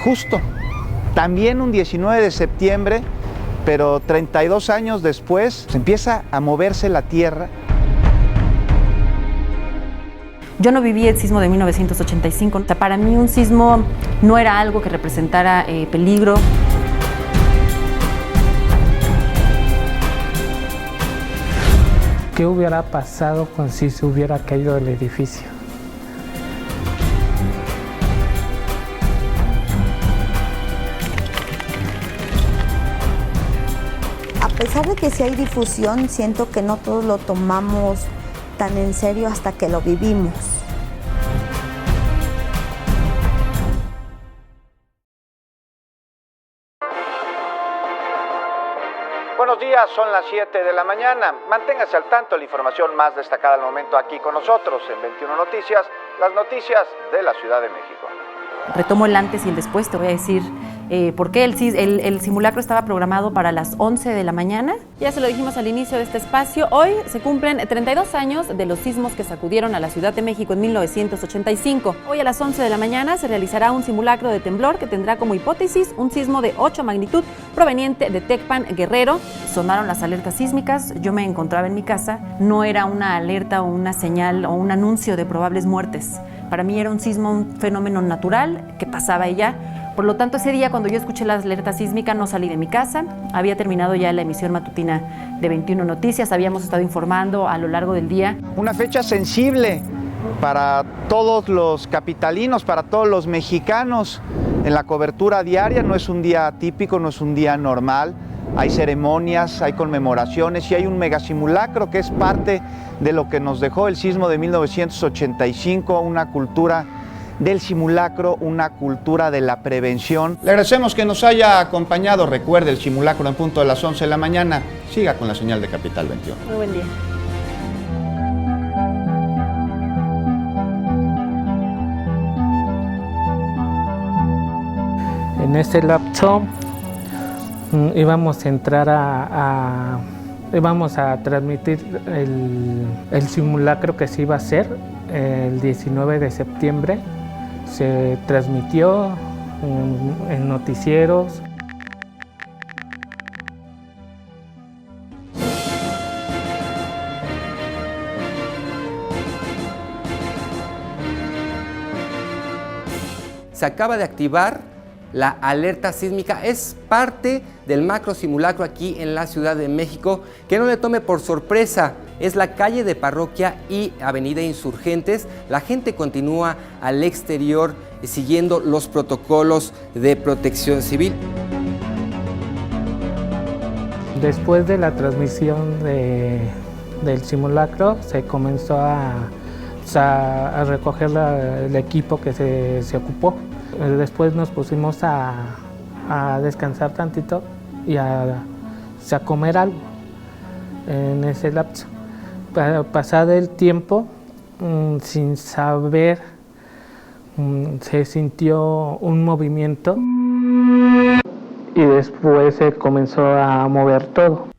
justo, también un 19 de septiembre, pero 32 años después, se empieza a moverse la tierra. Yo no viví el sismo de 1985. O sea, para mí un sismo no era algo que representara peligro. ¿Qué hubiera pasado si se hubiera caído el edificio? A pesar de que sí hay difusión, siento que no todos lo tomamos tan en serio hasta que lo vivimos. Buenos días, son las 7 de la mañana. Manténgase al tanto de la información más destacada al momento aquí con nosotros en 21 Noticias, las noticias de la Ciudad de México. Retomo el antes y el después, te voy a decir por qué el simulacro estaba programado para las 11 de la mañana. Ya se lo dijimos al inicio de este espacio, hoy se cumplen 32 años de los sismos que sacudieron a la Ciudad de México en 1985. Hoy a las 11 de la mañana se realizará un simulacro de temblor que tendrá como hipótesis un sismo de 8 magnitud proveniente de Tecpan, Guerrero. Sonaron las alertas sísmicas, yo me encontraba en mi casa, no era una alerta o una señal o un anuncio de probables muertes. Para mí era un sismo, un fenómeno natural que pasaba y ya. Por lo tanto, ese día cuando yo escuché la alerta sísmica no salí de mi casa, había terminado ya la emisión matutina de 21 Noticias, habíamos estado informando a lo largo del día. Una fecha sensible para todos los capitalinos, para todos los mexicanos en la cobertura diaria. No es un día típico, no es un día normal. Hay ceremonias, hay conmemoraciones y hay un megasimulacro que es parte de lo que nos dejó el sismo de 1985, una cultura del simulacro, una cultura de la prevención. Le agradecemos que nos haya acompañado. Recuerde el simulacro en punto de las 11 de la mañana. Siga con la señal de Capital 21. Muy buen día. En ese lapso íbamos a entrar íbamos a transmitir el simulacro que se iba a hacer el 19 de septiembre. Se transmitió en noticieros. Se acaba de activar la alerta sísmica, es parte del macro simulacro aquí en la Ciudad de México, que no le tome por sorpresa, es la calle de Parroquia y Avenida Insurgentes. La gente continúa al exterior siguiendo los protocolos de protección civil. Después de la transmisión del simulacro se comenzó a recoger el equipo que se ocupó. Después nos pusimos a descansar tantito y a comer algo en ese lapso. Pasado el tiempo, sin saber, se sintió un movimiento y después se comenzó a mover todo.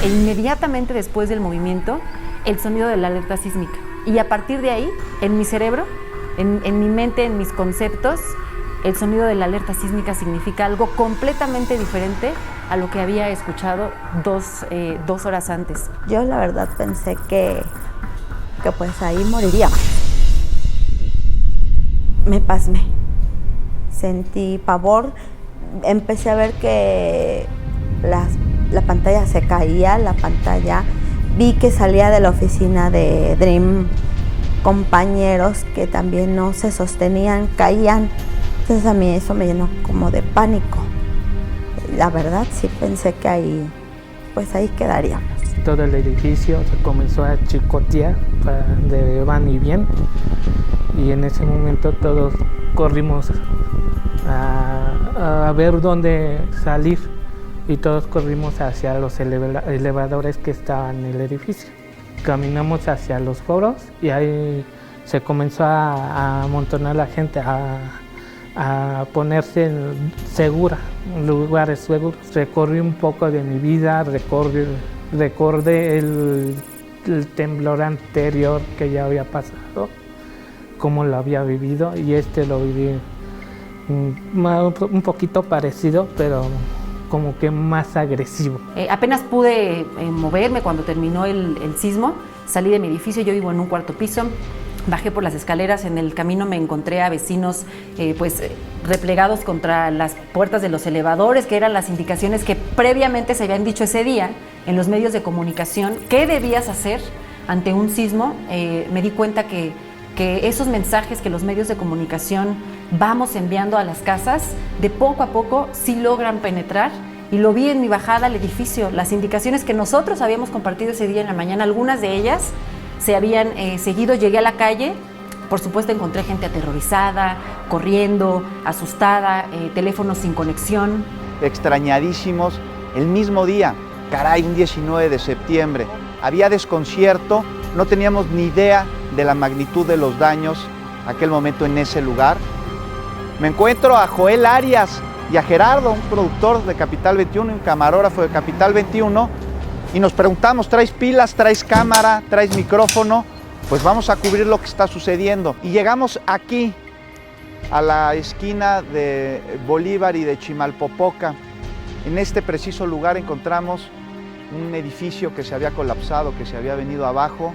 E inmediatamente después del movimiento, el sonido de la alerta sísmica. Y a partir de ahí, en mi cerebro, en mi mente, en mis conceptos, el sonido de la alerta sísmica significa algo completamente diferente a lo que había escuchado dos horas antes. Yo la verdad pensé que pues ahí moriríamos. Me pasmé, sentí pavor, empecé a ver que la pantalla se caía, vi que salía de la oficina de Dream compañeros que también no se sostenían, caían. Entonces a mí eso me llenó como de pánico. La verdad sí pensé que ahí quedaríamos. Todo el edificio se comenzó a chicotear de van y bien, y en ese momento todos corrimos a ver dónde salir, y todos corrimos hacia los elevadores que estaban en el edificio. Caminamos hacia los foros y ahí se comenzó a amontonar la gente, a ponerse segura, en lugares seguros. Recorrí un poco de mi vida, recordé el temblor anterior que ya había pasado, cómo lo había vivido, y lo viví un poquito parecido, pero como que más agresivo. Apenas pude moverme cuando terminó el sismo. Salí de mi edificio, yo vivo en un cuarto piso. Bajé por las escaleras, en el camino me encontré a vecinos replegados contra las puertas de los elevadores, que eran las indicaciones que previamente se habían dicho ese día en los medios de comunicación. ¿Qué debías hacer ante un sismo? Me di cuenta que esos mensajes que los medios de comunicación vamos enviando a las casas, de poco a poco sí logran penetrar, y lo vi en mi bajada al edificio. Las indicaciones que nosotros habíamos compartido ese día en la mañana, algunas de ellas se habían seguido. Llegué a la calle, por supuesto encontré gente aterrorizada, corriendo, asustada, teléfonos sin conexión. Extrañadísimos. El mismo día, caray, un 19 de septiembre, había desconcierto, no teníamos ni idea de la magnitud de los daños aquel momento en ese lugar. Me encuentro a Joel Arias y a Gerardo, un productor de Capital 21, un camarógrafo de Capital 21, y nos preguntamos, ¿traes pilas, traes cámara, traes micrófono? Pues vamos a cubrir lo que está sucediendo. Y llegamos aquí, a la esquina de Bolívar y de Chimalpopoca. En este preciso lugar encontramos un edificio que se había colapsado, que se había venido abajo.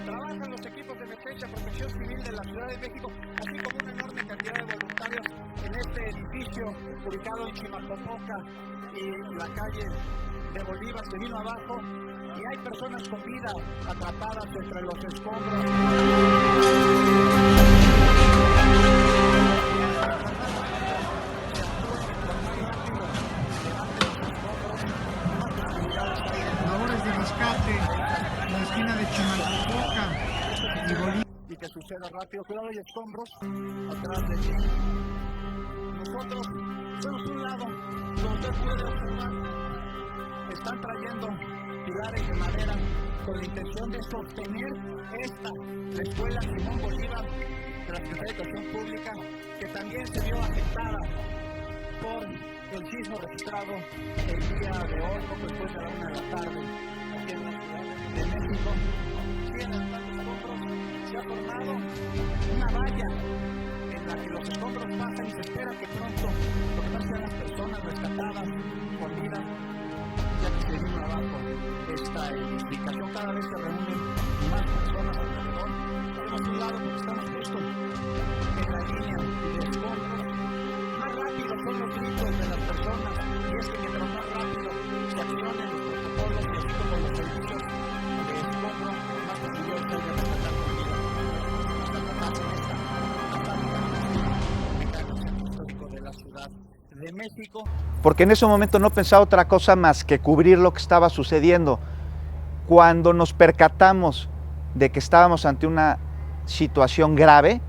Trabajan los equipos de emergencia Protección Civil de la Ciudad de México, así como una enorme cantidad de voluntarios en este edificio ubicado en Chimalpopoca y la calle de Bolívar se vino abajo, y hay personas con vida atrapadas entre los escombros. Labores de rescate en la esquina de Chimalpopoca y Bolívar. Y que suceda rápido, cuidado, hay escombros atrás de ti. Nosotros somos un lado, como usted puede observar, están trayendo pilares de madera con la intención de sostener la escuela Simón Bolívar de la Secretaría de Educación Pública, que también se vio afectada por el sismo registrado el día de hoy, poco después de la 1 de la tarde, aquí en la Ciudad de México. Siguen tantos escombros, se ha formado una valla en la que los escombros pasan y se espera que pronto sean las personas rescatadas con vida, ya que se vino abajo esta edificación. Cada vez se reúnen más personas alrededor. Tenemos un lado porque estamos justo en la línea de escombros. Más rápido son los gritos de las personas, y es que mientras más rápido se accionen los protocolos y así como los servicios de escombro, más posibilidades hay de rescatar con vida. Hasta tratarse de esta centro histórico de la Ciudad de México. Porque en ese momento no pensaba otra cosa más que cubrir lo que estaba sucediendo. Cuando nos percatamos de que estábamos ante una situación grave,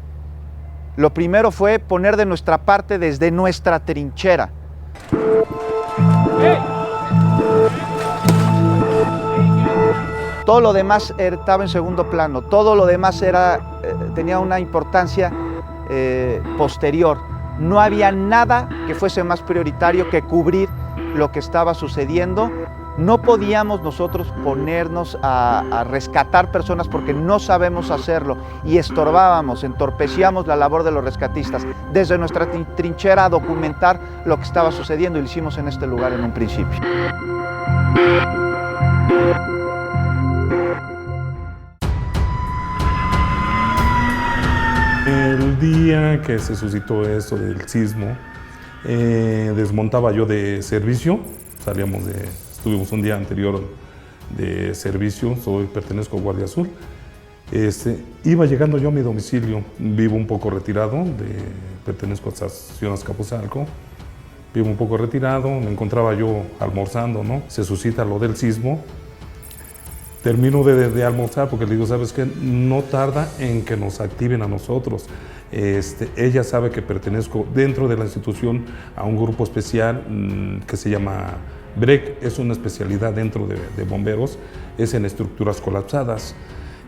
lo primero fue poner de nuestra parte desde nuestra trinchera. Todo lo demás estaba en segundo plano, todo lo demás tenía una importancia posterior. No había nada que fuese más prioritario que cubrir lo que estaba sucediendo. No podíamos nosotros ponernos a rescatar personas porque no sabemos hacerlo, y estorbábamos, entorpecíamos la labor de los rescatistas. Desde nuestra trinchera a documentar lo que estaba sucediendo, y lo hicimos en este lugar en un principio. El día que se suscitó esto del sismo, desmontaba yo de servicio, estuvimos un día anterior de servicio, pertenezco a Guardia Azul. Iba llegando yo a mi domicilio, vivo un poco retirado, pertenezco a Estación Azcapotzalco, vivo un poco retirado, me encontraba yo almorzando, ¿no? Se suscita lo del sismo. Termino de almorzar porque le digo, ¿sabes qué? No tarda en que nos activen a nosotros. Ella sabe que pertenezco dentro de la institución a un grupo especial que se llama BREC, es una especialidad dentro de bomberos, es en estructuras colapsadas.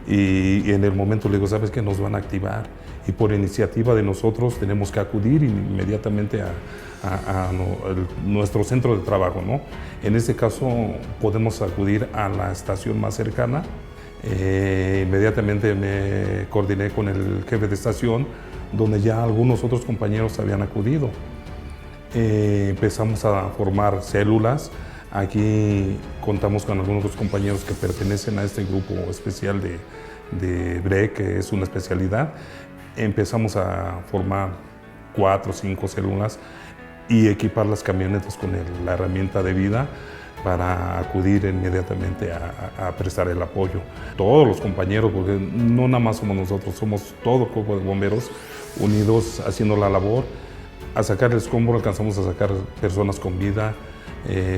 Y en el momento le digo, ¿sabes qué? Nos van a activar, y por iniciativa de nosotros tenemos que acudir inmediatamente a nuestro centro de trabajo, ¿no? En este caso podemos acudir a la estación más cercana. Inmediatamente me coordiné con el jefe de estación, donde ya algunos otros compañeros habían acudido. Empezamos a formar células. Aquí contamos con algunos otros compañeros que pertenecen a este grupo especial de BREC, que es una especialidad. Empezamos a formar 4 o 5 células y equipar las camionetas con la herramienta de vida para acudir inmediatamente a prestar el apoyo. Todos los compañeros, porque no nada más somos nosotros, somos todo el cuerpo de bomberos unidos haciendo la labor. A sacar el escombro alcanzamos a sacar personas con vida,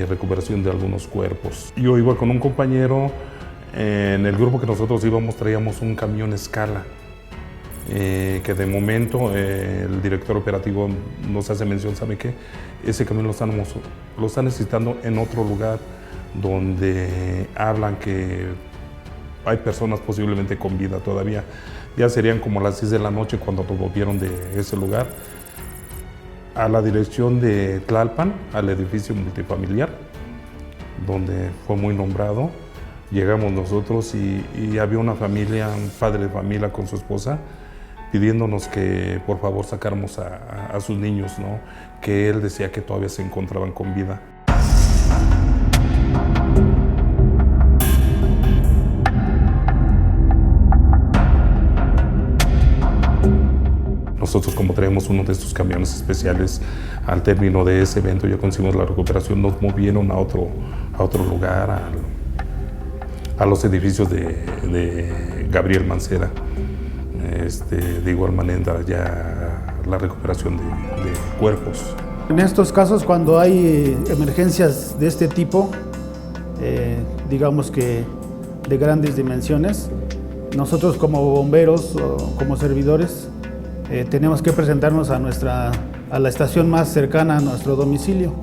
recuperación de algunos cuerpos. Yo iba con un compañero, en el grupo que nosotros íbamos traíamos un camión escala, que de momento el director operativo nos hace mención, ¿sabe qué? Ese camión lo están necesitando en otro lugar donde hablan que hay personas posiblemente con vida todavía. Ya serían como las 6 de la noche cuando nos volvieron de ese lugar a la dirección de Tlalpan, al edificio multifamiliar, donde fue muy nombrado. Llegamos nosotros y había una familia, un padre de familia con su esposa, pidiéndonos que por favor sacáramos a sus niños, ¿no? Que él decía que todavía se encontraban con vida. Nosotros, como traemos uno de estos camiones especiales, al término de ese evento ya conseguimos la recuperación, nos movieron a otro lugar, a los edificios de Gabriel Mancera. De igual manera ya la recuperación de cuerpos. En estos casos, cuando hay emergencias de este tipo, digamos que de grandes dimensiones, nosotros como bomberos o como servidores tenemos que presentarnos a la estación más cercana a nuestro domicilio.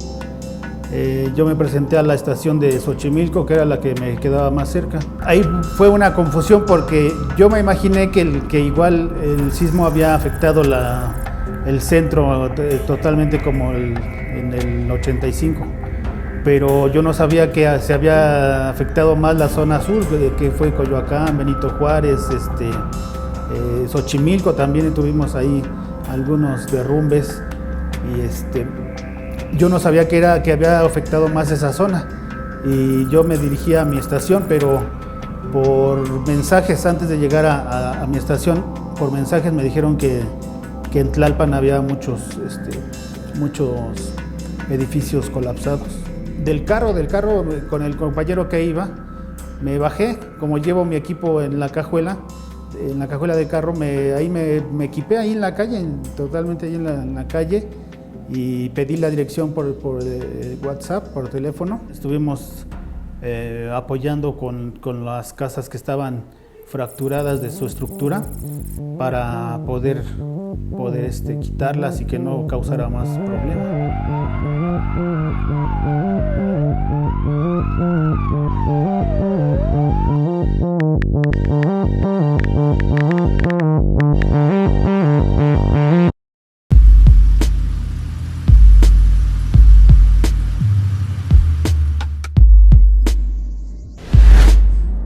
Yo me presenté a la estación de Xochimilco, que era la que me quedaba más cerca. Ahí fue una confusión porque yo me imaginé que igual el sismo había afectado el centro totalmente como en el 85, pero yo no sabía que se había afectado más la zona sur, que fue Coyoacán, Benito Juárez, Xochimilco. También tuvimos ahí algunos derrumbes y yo no sabía que había afectado más esa zona, y yo me dirigí a mi estación, pero por mensajes antes de llegar a mi estación, por mensajes me dijeron que en Tlalpan había muchos edificios colapsados. Del carro con el compañero que iba, me bajé, como llevo mi equipo en la cajuela del carro, ahí me equipé ahí en la calle, totalmente ahí en la calle, y pedí la dirección por WhatsApp, por teléfono. Estuvimos apoyando con las casas que estaban fracturadas de su estructura para poder quitarlas y que no causara más problemas.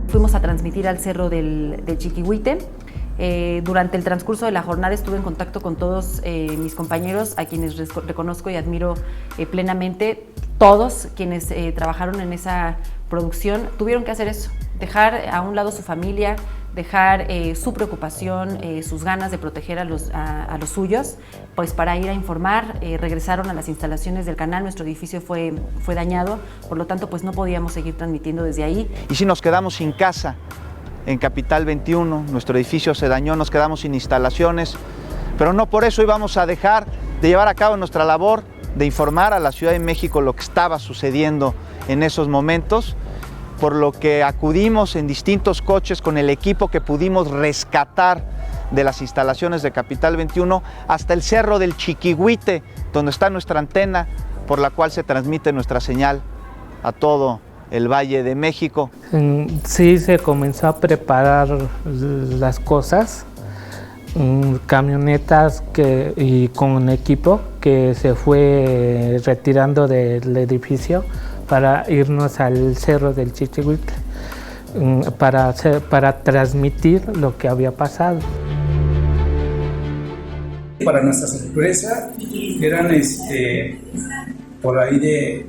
Fuimos a transmitir al cerro del Chiquihuite. Durante el transcurso de la jornada estuve en contacto con todos mis compañeros, a quienes reconozco y admiro plenamente. Todos quienes trabajaron en esa producción tuvieron que hacer eso, dejar a un lado su familia, dejar su preocupación, sus ganas de proteger a los suyos, pues para ir a informar. Regresaron a las instalaciones del canal. Nuestro edificio fue dañado, por lo tanto pues no podíamos seguir transmitiendo desde ahí. Y si nos quedamos sin casa en Capital 21, nuestro edificio se dañó, nos quedamos sin instalaciones, pero no por eso íbamos a dejar de llevar a cabo nuestra labor de informar a la Ciudad de México lo que estaba sucediendo en esos momentos, por lo que acudimos en distintos coches con el equipo que pudimos rescatar de las instalaciones de Capital 21 hasta el cerro del Chiquihuite, donde está nuestra antena por la cual se transmite nuestra señal a todo el Valle de México. Sí, se comenzó a preparar las cosas, camionetas y con equipo que se fue retirando del edificio para irnos al cerro del Chiquihuite. para transmitir lo que había pasado. Para nuestra sorpresa, eran por ahí de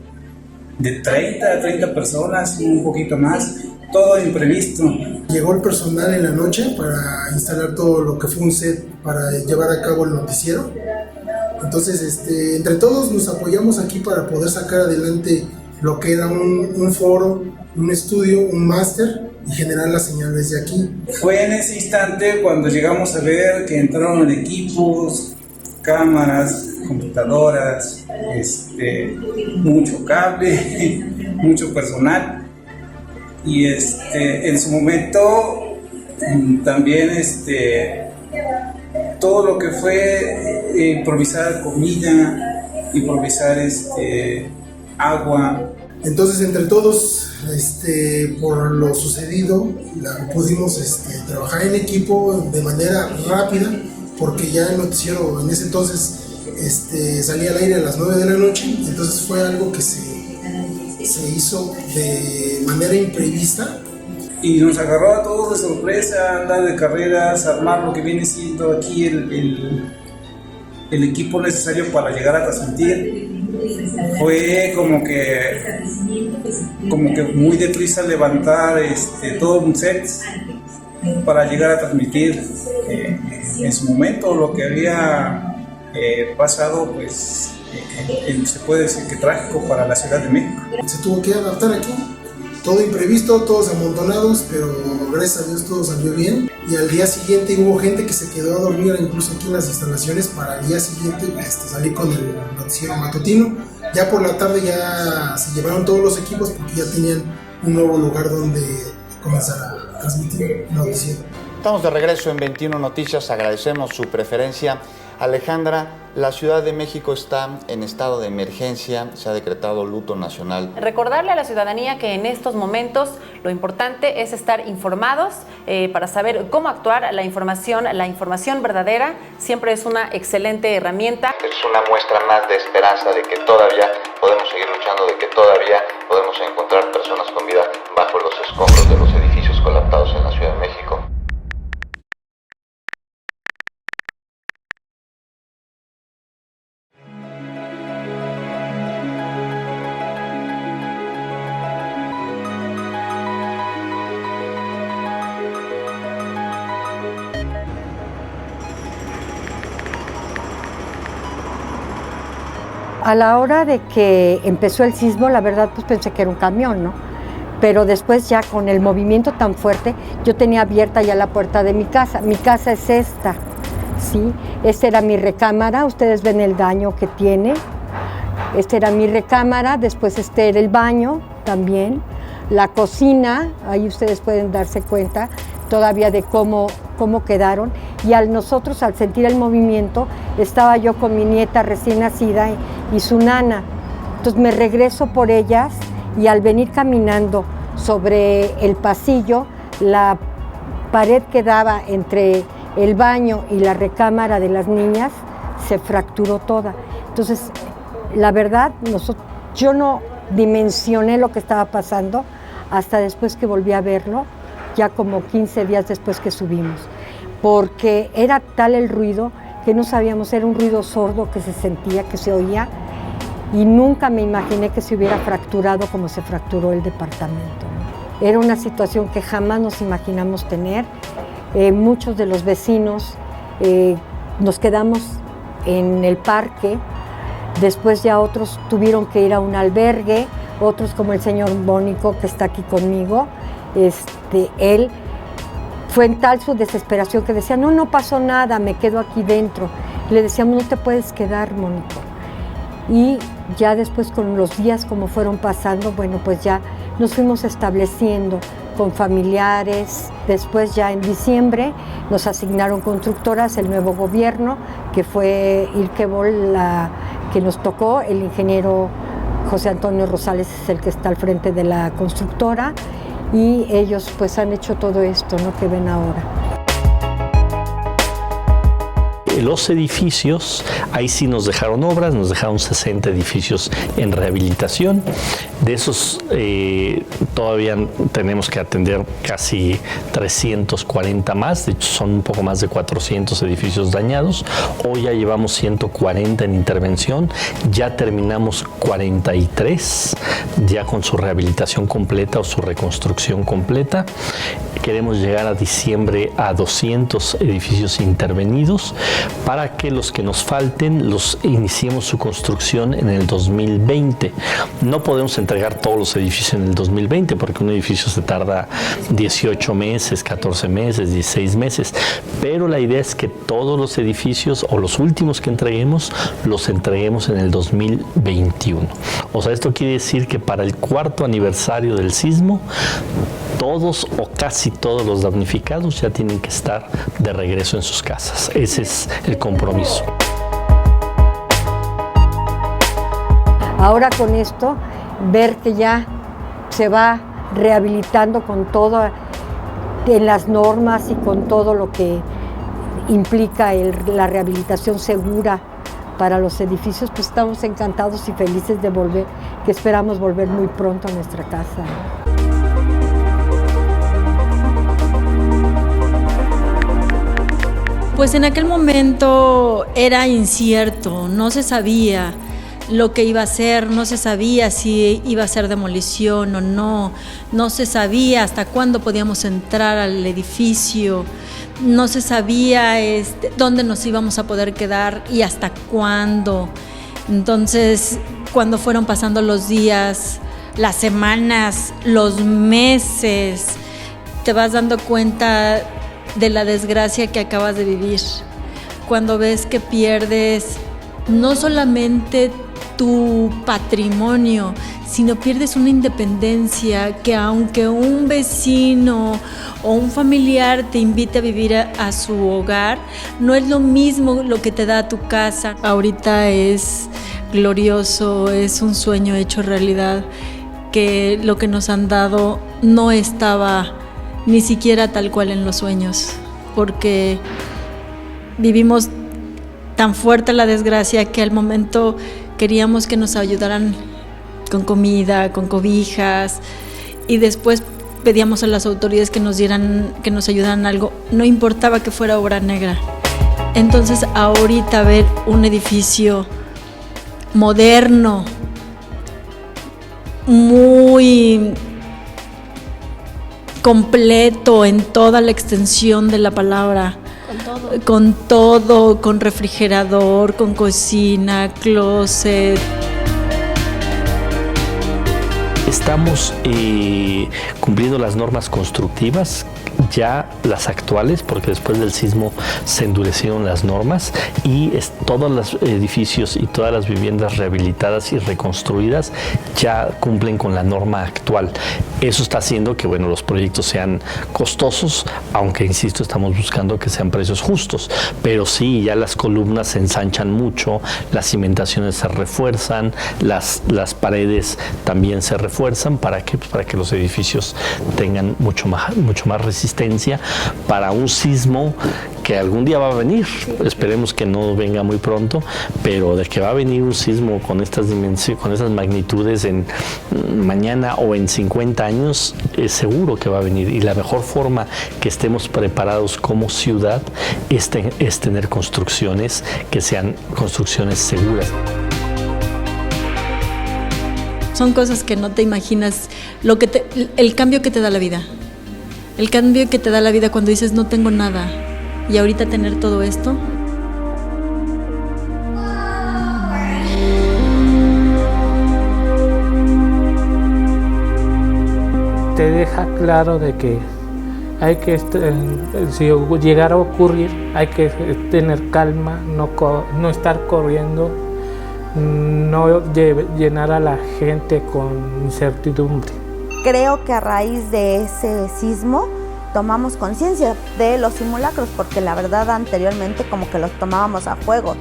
30 personas, un poquito más, todo imprevisto. Llegó el personal en la noche para instalar todo lo que fue un set para llevar a cabo el noticiero. Entonces, entre todos nos apoyamos aquí para poder sacar adelante lo que era un foro, un estudio, un máster y generar la señal desde aquí. Fue en ese instante cuando llegamos a ver que entraron equipos, cámaras, computadoras, mucho cable, mucho personal. Y en su momento también todo lo que fue improvisar comida, improvisar agua. Entonces, entre todos, por lo sucedido, pudimos trabajar en equipo de manera rápida, porque ya el noticiero en ese entonces salía al aire a las 9 de la noche, entonces fue algo que se hizo de manera imprevista. Y nos agarró a todos de sorpresa, andar de carreras, armar lo que viene siendo aquí el equipo necesario para llegar a transmitir. Fue como que muy deprisa levantar todo un set para llegar a transmitir en su momento lo que había pasado, pues se puede decir que trágico para la Ciudad de México. Se tuvo que adaptar aquí, todo imprevisto, todos amontonados, pero gracias a Dios todo salió bien. Y al día siguiente hubo gente que se quedó a dormir incluso aquí en las instalaciones para el día siguiente salir con el noticiero matutino. Ya por la tarde ya se llevaron todos los equipos porque ya tenían un nuevo lugar donde comenzar a transmitir el noticiero. Estamos de regreso en 21 Noticias, agradecemos su preferencia. Alejandra, la Ciudad de México está en estado de emergencia, se ha decretado luto nacional. Recordarle a la ciudadanía que en estos momentos lo importante es estar informados para saber cómo actuar. La información verdadera siempre es una excelente herramienta. Es una muestra más de esperanza de que todavía podemos seguir luchando, de que todavía podemos encontrar personas con vida bajo los escombros de los edificios colapsados en la Ciudad de México. A la hora de que empezó el sismo, la verdad, pues pensé que era un camión, ¿no? Pero después ya con el movimiento tan fuerte, yo tenía abierta ya la puerta de mi casa. Mi casa es esta, ¿sí? Esta era mi recámara, ustedes ven el daño que tiene. Esta era mi recámara, después este era el baño también. La cocina, ahí ustedes pueden darse cuenta todavía de cómo quedaron. Y nosotros, al sentir el movimiento, estaba yo con mi nieta recién nacida y su nana. Entonces me regreso por ellas y al venir caminando sobre el pasillo, la pared que daba entre el baño y la recámara de las niñas se fracturó toda. Entonces, la verdad, yo no dimensioné lo que estaba pasando hasta después que volví a verlo, ya como 15 días después que subimos, porque era tal el ruido que no sabíamos, era un ruido sordo que se sentía, que se oía, y nunca me imaginé que se hubiera fracturado como se fracturó el departamento, ¿no? Era una situación que jamás nos imaginamos tener. Muchos de los vecinos nos quedamos en el parque, después ya otros tuvieron que ir a un albergue, otros como el señor Mónico que está aquí conmigo, él fue en tal su desesperación que decía, no pasó nada, me quedo aquí dentro. Le decíamos, no te puedes quedar, Mónico. Y ya después con los días como fueron pasando, bueno, pues ya nos fuimos estableciendo con familiares. Después ya en diciembre nos asignaron constructoras, el nuevo gobierno, que fue Ilkebol, que nos tocó, el ingeniero José Antonio Rosales es el que está al frente de la constructora, y ellos pues han hecho todo esto, ¿no?, que ven ahora. Los edificios, ahí sí nos dejaron obras, nos dejaron 60 edificios en rehabilitación. De esos todavía tenemos que atender casi 340 más, de hecho son un poco más de 400 edificios dañados. Hoy ya llevamos 140 en intervención, ya terminamos 43, ya con su rehabilitación completa o su reconstrucción completa. Queremos llegar a diciembre a 200 edificios intervenidos para que los que nos falten los iniciemos su construcción en el 2020. No podemos entregar todos los edificios en el 2020 porque un edificio se tarda 18 meses, 14 meses, 16 meses, pero la idea es que todos los edificios o los últimos que entreguemos los entreguemos en el 2021. O sea, esto quiere decir que para el 4º aniversario del sismo, todos o casi todos los damnificados ya tienen que estar de regreso en sus casas. Ese es el compromiso. Ahora con esto, ver que ya se va rehabilitando con todo en las normas y con todo lo que implica la rehabilitación segura para los edificios, pues estamos encantados y felices de volver, que esperamos volver muy pronto a nuestra casa. Pues en aquel momento era incierto, no se sabía lo que iba a ser, no se sabía si iba a ser demolición o no, no se sabía hasta cuándo podíamos entrar al edificio, no se sabía dónde nos íbamos a poder quedar y hasta cuándo. Entonces, cuando fueron pasando los días, las semanas, los meses, te vas dando cuenta de la desgracia que acabas de vivir. Cuando ves que pierdes no solamente tu patrimonio, sino pierdes una independencia que aunque un vecino o un familiar te invite a vivir a su hogar, no es lo mismo lo que te da tu casa. Ahorita es glorioso, es un sueño hecho realidad, que lo que nos han dado no estaba ni siquiera tal cual en los sueños, porque vivimos tan fuerte la desgracia que al momento queríamos que nos ayudaran con comida, con cobijas, y después pedíamos a las autoridades que nos ayudaran algo, no importaba que fuera obra negra. Entonces ahorita ver un edificio moderno, muy completo en toda la extensión de la palabra, con todo, con refrigerador, con cocina, closet. Estamos cumpliendo las normas constructivas, ya las actuales, porque después del sismo se endurecieron las normas y todos los edificios y todas las viviendas rehabilitadas y reconstruidas ya cumplen con la norma actual. Eso está haciendo que los proyectos sean costosos, aunque insisto, estamos buscando que sean precios justos, pero sí, ya las columnas se ensanchan mucho, las cimentaciones se refuerzan, las paredes también se refuerzan. ¿Para qué? Pues para que los edificios tengan mucho más resistencia para un sismo que algún día va a venir. Esperemos que no venga muy pronto, pero de que va a venir un sismo con estas dimensiones, con estas magnitudes en mañana o en 50 años, es seguro que va a venir. Y la mejor forma que estemos preparados como ciudad es tener construcciones que sean construcciones seguras. Son cosas que no te imaginas, el cambio que te da la vida. El cambio que te da la vida cuando dices no tengo nada y ahorita tener todo esto. Te deja claro de que hay que, si llegara a ocurrir, hay que tener calma, no estar corriendo, no llenar a la gente con incertidumbre. Creo que a raíz de ese sismo tomamos conciencia de los simulacros, porque la verdad anteriormente como que los tomábamos a juego.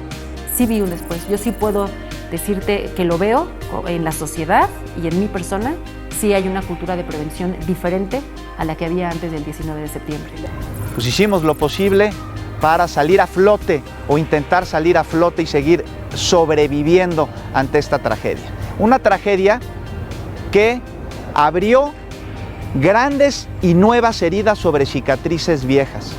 Sí vi un después, yo sí puedo decirte que lo veo en la sociedad y en mi persona, sí hay una cultura de prevención diferente a la que había antes del 19 de septiembre. Pues hicimos lo posible para salir a flote o intentar salir a flote y seguir sobreviviendo ante esta tragedia. Una tragedia que abrió grandes y nuevas heridas sobre cicatrices viejas.